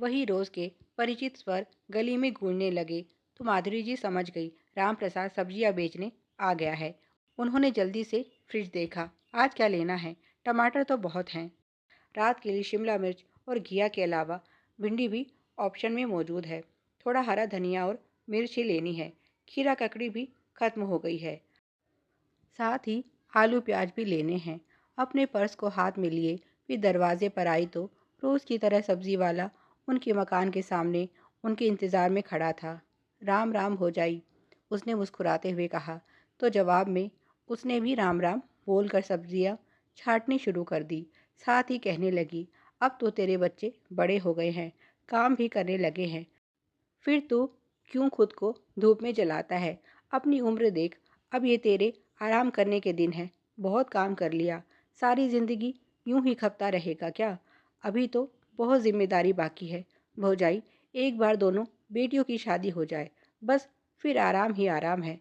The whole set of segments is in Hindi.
वही रोज के परिचित स्वर गली में गूंजने लगे तो माधुरी जी समझ गई राम प्रसाद सब्जियां बेचने आ गया है। उन्होंने जल्दी से फ्रिज देखा। आज क्या लेना है? टमाटर तो बहुत हैं। रात के लिए शिमला मिर्च और घिया के अलावा भिंडी भी ऑप्शन में मौजूद है। थोड़ा हरा धनिया और मिर्च ही लेनी है। खीरा ककड़ी भी खत्म हो गई है। साथ ही आलू प्याज भी लेने हैं। अपने पर्स को हाथ में लिए फिर दरवाजे पर आई तो रोज की तरह सब्जी वाला उनके मकान के सामने उनके इंतजार में खड़ा था। राम राम हो जाई, उसने मुस्कुराते हुए कहा। तो जवाब में उसने भी राम राम बोलकर सब्जियां छाँटनी शुरू कर दी। साथ ही कहने लगी, अब तो तेरे बच्चे बड़े हो गए हैं, काम भी करने लगे हैं, फिर तू क्यों खुद को धूप में जलाता है? अपनी उम्र देख। अब ये तेरे आराम करने के दिन हैं। बहुत काम कर लिया, सारी ज़िंदगी यूं ही खपता रहेगा क्या? अभी तो बहुत जिम्मेदारी बाकी है। भौजाई, एक बार दोनों बेटियों की शादी हो जाए, बस फिर आराम ही आराम है।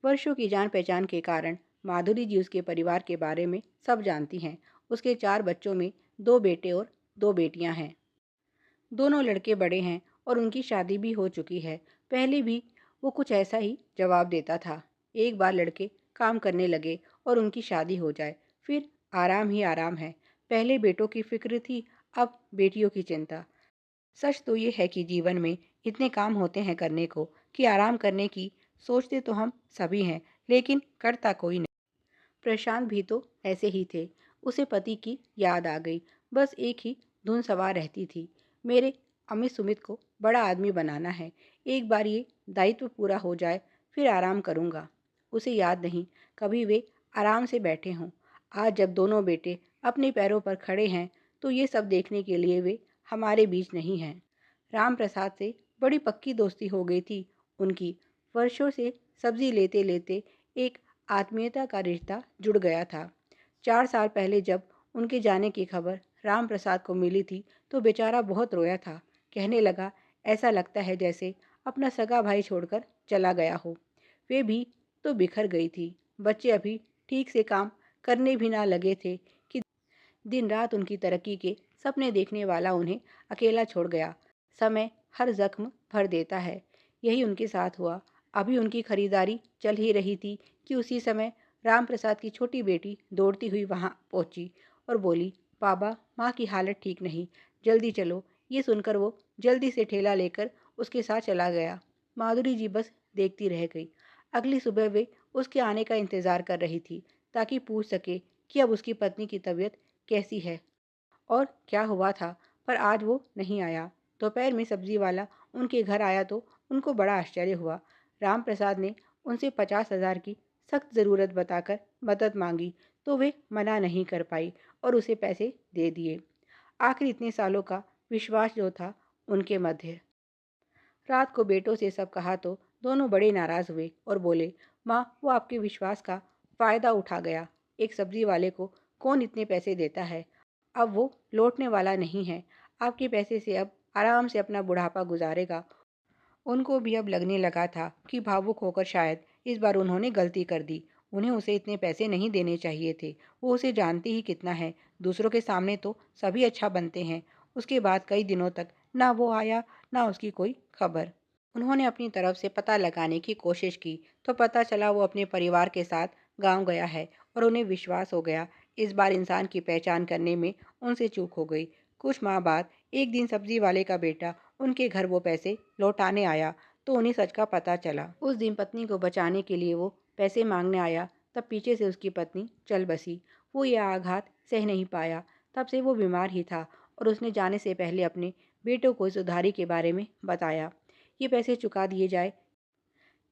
वर्षों की जान पहचान के कारण माधुरी जी उसके परिवार के बारे में सब जानती हैं। उसके 4 बच्चों में 2 बेटे और 2 बेटियां हैं। दोनों लड़के बड़े हैं और उनकी शादी भी हो चुकी है। पहले भी वो कुछ ऐसा ही जवाब देता था। एक बार लड़के काम करने लगे और उनकी शादी हो जाए, फिर आराम ही आराम है। पहले बेटों की फिक्र थी, अब बेटियों की चिंता। सच तो ये है कि जीवन में इतने काम होते हैं करने को कि आराम करने की सोचते तो हम सभी हैं, लेकिन करता कोई नहीं। प्रशांत भी तो ऐसे ही थे। उसे पति की याद आ गई। बस एक ही धुन सवार रहती थी, मेरे अमित सुमित को बड़ा आदमी बनाना है। एक बार ये दायित्व पूरा हो जाए फिर आराम करूँगा। उसे याद नहीं कभी वे आराम से बैठे हों। आज जब दोनों बेटे अपने पैरों पर खड़े हैं तो ये सब देखने के लिए वे हमारे बीच नहीं हैं। राम प्रसाद से बड़ी पक्की दोस्ती हो गई थी उनकी। वर्षों से सब्जी लेते लेते एक आत्मीयता का रिश्ता जुड़ गया था। 4 साल पहले जब उनके जाने की खबर राम प्रसाद को मिली थी तो बेचारा बहुत रोया था। कहने लगा, ऐसा लगता है जैसे अपना सगा भाई छोड़कर चला गया हो। वे भी तो बिखर गई थी। बच्चे अभी ठीक से काम करने भी ना लगे थे कि दिन रात उनकी तरक्की के सपने देखने वाला उन्हें अकेला छोड़ गया। समय हर जख्म भर देता है। यही उनके साथ हुआ। अभी उनकी खरीदारी चल ही रही थी कि उसी समय राम प्रसाद की छोटी बेटी दौड़ती हुई वहां पहुंची और बोली, बाबा, माँ की हालत ठीक नहीं, जल्दी चलो। ये सुनकर वो जल्दी से ठेला लेकर उसके साथ चला गया। माधुरी जी बस देखती रह गई। अगली सुबह वे उसके आने का इंतजार कर रही थी ताकि पूछ सके कि अब उसकी पत्नी की तबीयत कैसी है और क्या हुआ था, पर आज वो नहीं आया। दोपहर में सब्जी वाला उनके घर आया तो उनको बड़ा आश्चर्य हुआ। राम प्रसाद ने उनसे 50,000 की सख्त ज़रूरत बताकर मदद मांगी तो वे मना नहीं कर पाई और उसे पैसे दे दिए। आखिर इतने सालों का विश्वास जो था उनके मध्य। रात को बेटों से सब कहा तो दोनों बड़े नाराज हुए और बोले, माँ, वो आपके विश्वास का फ़ायदा उठा गया। एक सब्जी वाले को कौन इतने पैसे देता है? अब वो लौटने वाला नहीं है। आपके पैसे से अब आराम से अपना बुढ़ापा गुजारेगा। उनको भी अब लगने लगा था कि भावुक होकर शायद इस बार उन्होंने गलती कर दी। उन्हें उसे इतने पैसे नहीं देने चाहिए थे। वो उसे जानती ही कितना है। दूसरों के सामने तो सभी अच्छा बनते हैं। उसके बाद कई दिनों तक ना वो आया ना उसकी कोई खबर। उन्होंने अपनी तरफ से पता लगाने की कोशिश की तो पता चला वो अपने परिवार के साथ गांव गया है और उन्हें विश्वास हो गया इस बार इंसान की पहचान करने में उनसे चूक हो गई। कुछ माह बाद एक दिन सब्जी वाले का बेटा उनके घर वो पैसे लौटाने आया तो उन्हें सच का पता चला। उस दिन पत्नी को बचाने के लिए वो पैसे मांगने आया, तब पीछे से उसकी पत्नी चल बसी। वो यह आघात सह नहीं पाया। तब से वो बीमार ही था और उसने जाने से पहले अपने बेटों को इस उधारी के बारे में बताया। ये पैसे चुका दिए जाए,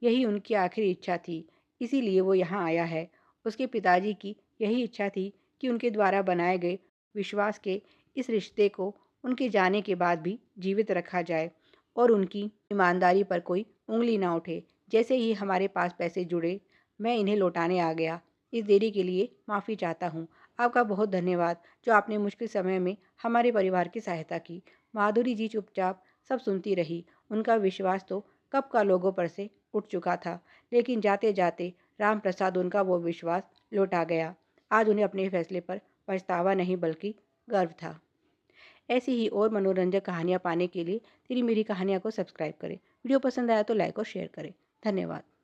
यही उनकी आखिरी इच्छा थी। इसीलिए वो यहाँ आया है। उसके पिताजी की यही इच्छा थी कि उनके द्वारा बनाए गए विश्वास के इस रिश्ते को उनके जाने के बाद भी जीवित रखा जाए और उनकी ईमानदारी पर कोई उंगली ना उठे। जैसे ही हमारे पास पैसे जुड़े, मैं इन्हें लौटाने आ गया। इस देरी के लिए माफ़ी चाहता हूँ। आपका बहुत धन्यवाद जो आपने मुश्किल समय में हमारे परिवार की सहायता की। माधुरी जी चुपचाप सब सुनती रही। उनका विश्वास तो कब का लोगों पर से उठ चुका था, लेकिन जाते जाते राम प्रसाद उनका वो विश्वास लौटा गया। आज उन्हें अपने फैसले पर पछतावा नहीं बल्कि गर्व था। ऐसी ही और मनोरंजक कहानियाँ पाने के लिए तेरी मेरी कहानियाँ को सब्सक्राइब करें। वीडियो पसंद आया तो लाइक और शेयर करें। धन्यवाद।